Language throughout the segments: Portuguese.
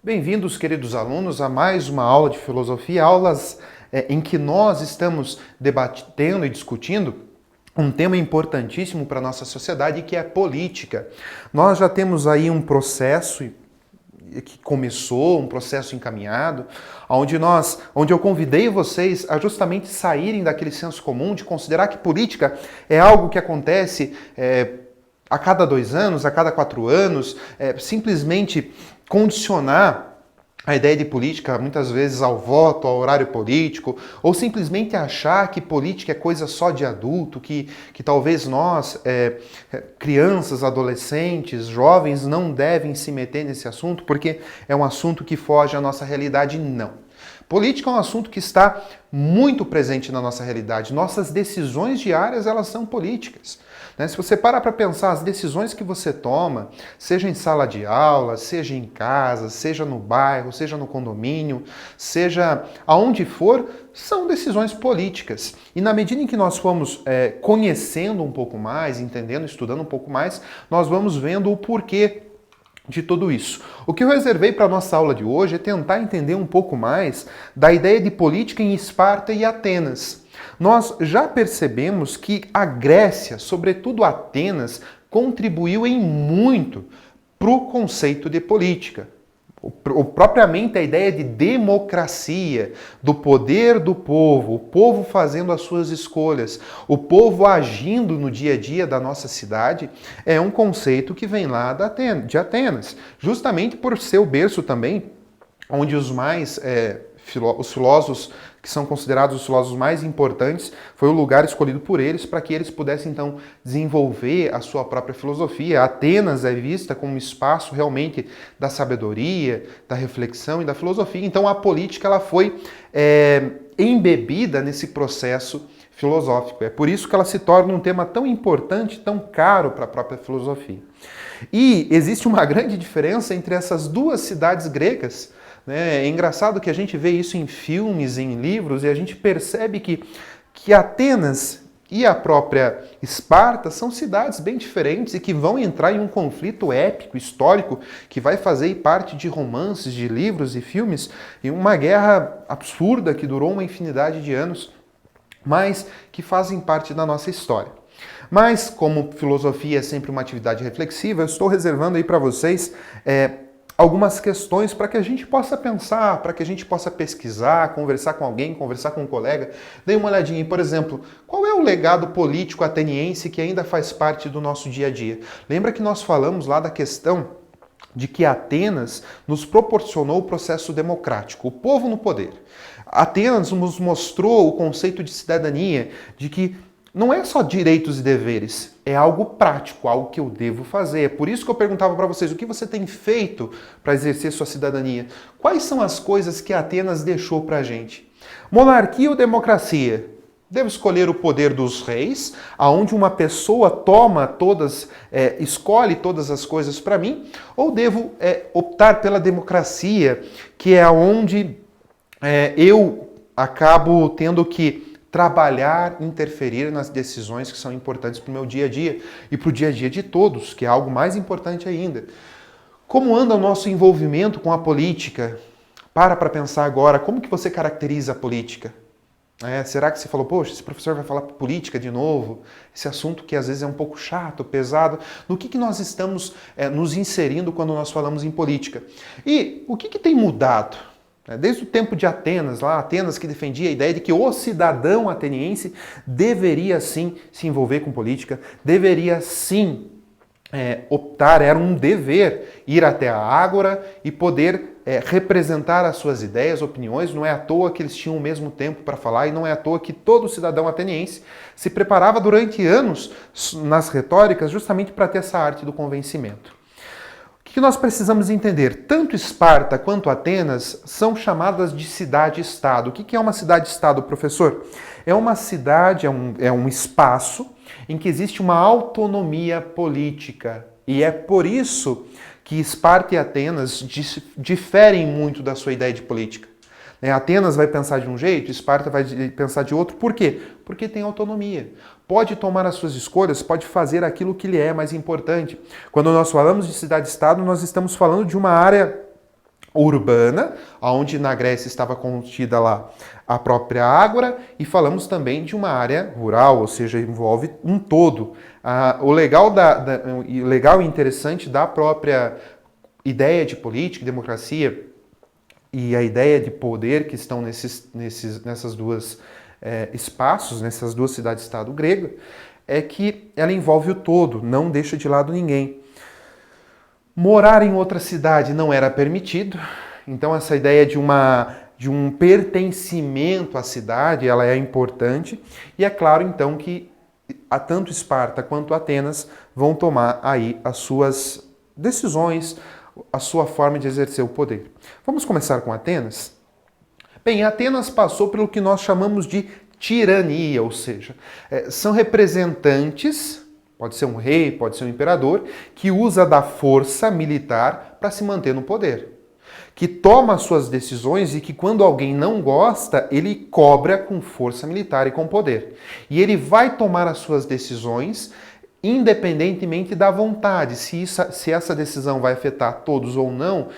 Bem-vindos, queridos alunos, a mais uma aula de filosofia, aulas em que nós estamos debatendo e discutindo um tema importantíssimo para a nossa sociedade, que é a política. Nós já temos aí um processo que começou, um processo encaminhado, onde eu convidei vocês a justamente saírem daquele senso comum de considerar que política é algo que acontece a cada 2 anos, a cada 4 anos, simplesmente condicionar a ideia de política muitas vezes ao voto, ao horário político, ou simplesmente achar que política é coisa só de adulto, que talvez nós, crianças, adolescentes, jovens, não devem se meter nesse assunto porque é um assunto que foge à nossa realidade. Não. Política é um assunto que está muito presente na nossa realidade. Nossas decisões diárias, elas são políticas. Se você parar para pensar, as decisões que você toma, seja em sala de aula, seja em casa, seja no bairro, seja no condomínio, seja aonde for, são decisões políticas. E na medida em que nós fomos conhecendo um pouco mais, entendendo, estudando um pouco mais, nós vamos vendo o porquê de tudo isso. O que eu reservei para a nossa aula de hoje é tentar entender um pouco mais da ideia de política em Esparta e Atenas. Nós já percebemos que a Grécia, sobretudo Atenas, contribuiu em muito para o conceito de política. Propriamente a ideia de democracia, do poder do povo, o povo fazendo as suas escolhas, o povo agindo no dia a dia da nossa cidade, é um conceito que vem lá de Atenas, justamente por ser o berço também onde os filósofos que são considerados os filósofos mais importantes, foi o lugar escolhido por eles para que eles pudessem então desenvolver a sua própria filosofia. Atenas é vista como um espaço realmente da sabedoria, da reflexão e da filosofia. Então a política ela foi embebida nesse processo filosófico. É por isso que ela se torna um tema tão importante, tão caro para a própria filosofia. E existe uma grande diferença entre essas duas cidades gregas. É engraçado que a gente vê isso em filmes, em livros, e a gente percebe que Atenas e a própria Esparta são cidades bem diferentes e que vão entrar em um conflito épico, histórico, que vai fazer parte de romances, de livros e filmes, e uma guerra absurda que durou uma infinidade de anos, mas que fazem parte da nossa história. Mas, como filosofia é sempre uma atividade reflexiva, eu estou reservando aí para vocês algumas questões para que a gente possa pensar, para que a gente possa pesquisar, conversar com alguém, conversar com um colega. Dê uma olhadinha, por exemplo, qual é o legado político ateniense que ainda faz parte do nosso dia a dia? Lembra que nós falamos lá da questão de que Atenas nos proporcionou o processo democrático, o povo no poder. Atenas nos mostrou o conceito de cidadania, de que não é só direitos e deveres, é algo prático, algo que eu devo fazer. É por isso que eu perguntava para vocês, o que você tem feito para exercer sua cidadania? Quais são as coisas que Atenas deixou para a gente? Monarquia ou democracia? Devo escolher o poder dos reis, aonde uma pessoa escolhe todas as coisas para mim? Ou devo optar pela democracia, que é onde eu acabo tendo que trabalhar, interferir nas decisões que são importantes para o meu dia a dia e para o dia a dia de todos, que é algo mais importante ainda. Como anda o nosso envolvimento com a política? Para pensar agora, como que você caracteriza a política? Será que você falou, poxa, esse professor vai falar política de novo? Esse assunto que às vezes é um pouco chato, pesado. No que nós estamos nos inserindo quando nós falamos em política? E o que tem mudado? Desde o tempo de Atenas, Atenas que defendia a ideia de que o cidadão ateniense deveria sim se envolver com política, deveria sim optar, era um dever ir até a ágora e poder representar as suas ideias, opiniões. Não é à toa que eles tinham o mesmo tempo para falar e não é à toa que todo cidadão ateniense se preparava durante anos nas retóricas justamente para ter essa arte do convencimento. O que nós precisamos entender? Tanto Esparta quanto Atenas são chamadas de cidade-estado. O que é uma cidade-estado, professor? É uma cidade, é um espaço em que existe uma autonomia política. E é por isso que Esparta e Atenas diferem muito da sua ideia de política. Atenas vai pensar de um jeito, Esparta vai pensar de outro. Por quê? Porque tem autonomia. Pode tomar as suas escolhas, pode fazer aquilo que lhe é mais importante. Quando nós falamos de cidade-estado, nós estamos falando de uma área urbana, onde na Grécia estava contida lá a própria ágora, e falamos também de uma área rural, ou seja, envolve um todo. O legal legal e interessante da própria ideia de política e democracia e a ideia de poder que estão nessas duas espaços, nessas duas cidades-estado grega, é que ela envolve o todo, não deixa de lado ninguém. Morar em outra cidade não era permitido, então essa ideia de um pertencimento à cidade, ela é importante, e é claro então que tanto Esparta quanto Atenas vão tomar aí as suas decisões, a sua forma de exercer o poder. Vamos começar com Atenas? Bem, Atenas passou pelo que nós chamamos de tirania, ou seja, são representantes, pode ser um rei, pode ser um imperador, que usa da força militar para se manter no poder. Que toma suas decisões e que quando alguém não gosta, ele cobra com força militar e com poder. E ele vai tomar as suas decisões independentemente da vontade, se essa decisão vai afetar todos ou não,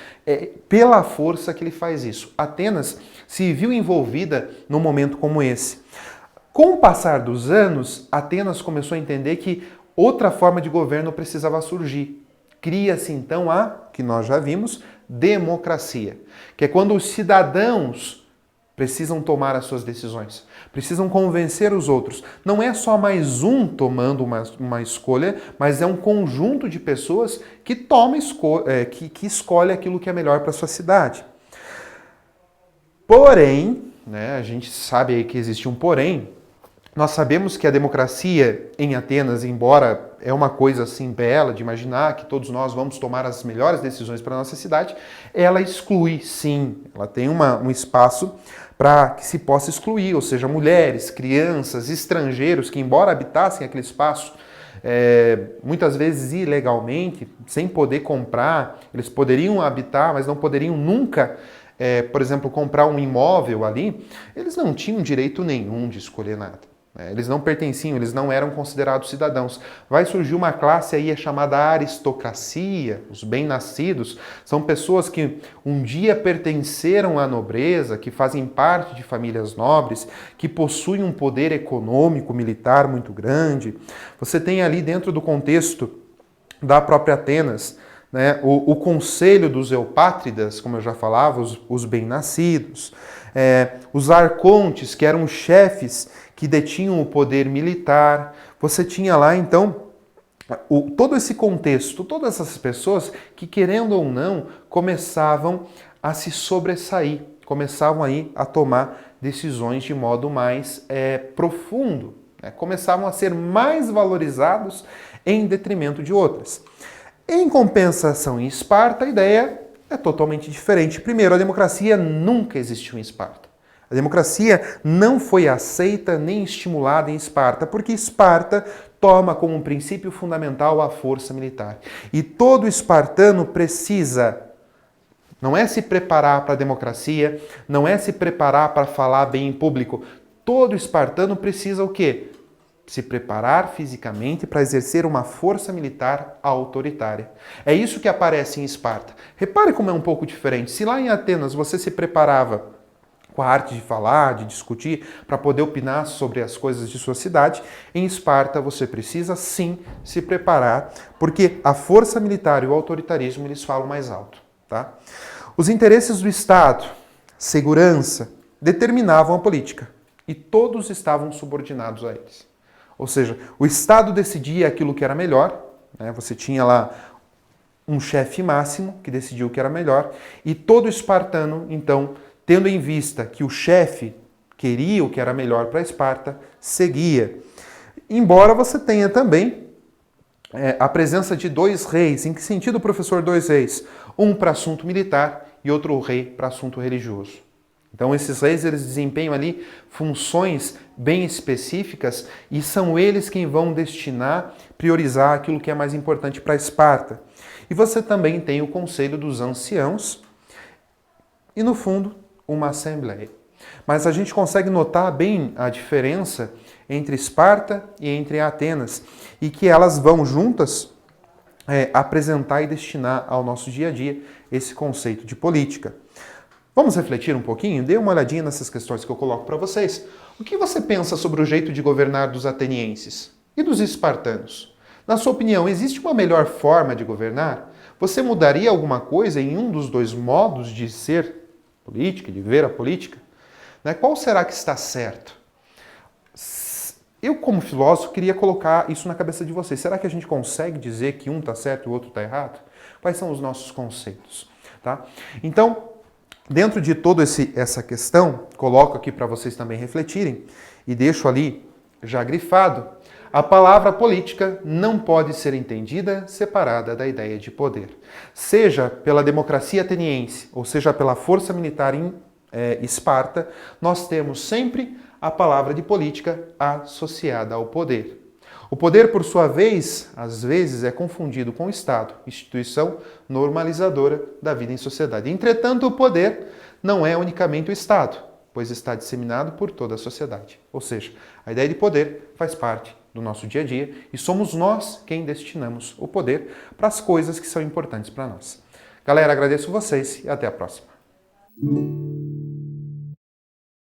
pela força que ele faz isso. Atenas se viu envolvida num momento como esse. Com o passar dos anos, Atenas começou a entender que outra forma de governo precisava surgir. Cria-se então que nós já vimos, democracia, que é quando os cidadãos precisam tomar as suas decisões, precisam convencer os outros. Não é só mais um tomando uma escolha, mas é um conjunto de pessoas que que escolhe aquilo que é melhor para a sua cidade. Porém, a gente sabe aí que existe um porém, nós sabemos que a democracia em Atenas, embora é uma coisa assim bela de imaginar que todos nós vamos tomar as melhores decisões para a nossa cidade, ela exclui, sim, ela tem um espaço para que se possa excluir, ou seja, mulheres, crianças, estrangeiros que, embora habitassem aquele espaço, muitas vezes ilegalmente, sem poder comprar, eles poderiam habitar, mas não poderiam nunca, por exemplo, comprar um imóvel ali, eles não tinham direito nenhum de escolher nada. Eles não pertenciam, eles não eram considerados cidadãos. Vai surgir uma classe aí chamada aristocracia, os bem-nascidos, são pessoas que um dia pertenceram à nobreza, que fazem parte de famílias nobres, que possuem um poder econômico, militar muito grande. Você tem ali dentro do contexto da própria Atenas, o conselho dos eupátridas, como eu já falava, os bem-nascidos, os arcontes, que eram chefes que detinham o poder militar. Você tinha lá, então, todo esse contexto, todas essas pessoas que, querendo ou não, começavam a se sobressair, começavam aí a tomar decisões de modo mais profundo, começavam a ser mais valorizados em detrimento de outras. Em compensação, em Esparta, a ideia é totalmente diferente. Primeiro, a democracia nunca existiu em Esparta. A democracia não foi aceita nem estimulada em Esparta, porque Esparta toma como um princípio fundamental a força militar. E todo espartano precisa, não é se preparar para a democracia, não é se preparar para falar bem em público. Todo espartano precisa o quê? Se preparar fisicamente para exercer uma força militar autoritária. É isso que aparece em Esparta. Repare como é um pouco diferente. Se lá em Atenas você se preparava com a arte de falar, de discutir, para poder opinar sobre as coisas de sua cidade, em Esparta você precisa sim se preparar, porque a força militar e o autoritarismo eles falam mais alto. Tá? Os interesses do Estado, segurança, determinavam a política e todos estavam subordinados a eles. Ou seja, o Estado decidia aquilo que era melhor, você tinha lá um chefe máximo que decidiu o que era melhor, e todo espartano, então, tendo em vista que o chefe queria o que era melhor para Esparta, seguia. Embora você tenha também a presença de dois reis. Em que sentido, professor, dois reis? Um para assunto militar e outro rei para assunto religioso. Então esses reis eles desempenham ali funções bem específicas e são eles quem vão priorizar aquilo que é mais importante para Esparta. E você também tem o conselho dos anciãos e, no fundo, uma assembleia. Mas a gente consegue notar bem a diferença entre Esparta e entre Atenas, e que elas vão juntas apresentar e destinar ao nosso dia a dia esse conceito de política. Vamos refletir um pouquinho? Dê uma olhadinha nessas questões que eu coloco para vocês. O que você pensa sobre o jeito de governar dos atenienses e dos espartanos? Na sua opinião, existe uma melhor forma de governar? Você mudaria alguma coisa em um dos dois modos de ser política, de ver a política? Qual será que está certo? Eu, como filósofo, queria colocar isso na cabeça de vocês. Será que a gente consegue dizer que um está certo e o outro está errado? Quais são os nossos conceitos? Tá? Então, dentro de toda essa questão, coloco aqui para vocês também refletirem e deixo ali já grifado, a palavra política não pode ser entendida separada da ideia de poder. Seja pela democracia ateniense ou seja pela força militar em Esparta, nós temos sempre a palavra de política associada ao poder. O poder, por sua vez, às vezes é confundido com o Estado, instituição normalizadora da vida em sociedade. Entretanto, o poder não é unicamente o Estado, pois está disseminado por toda a sociedade. Ou seja, a ideia de poder faz parte do nosso dia a dia e somos nós quem destinamos o poder para as coisas que são importantes para nós. Galera, agradeço vocês e até a próxima.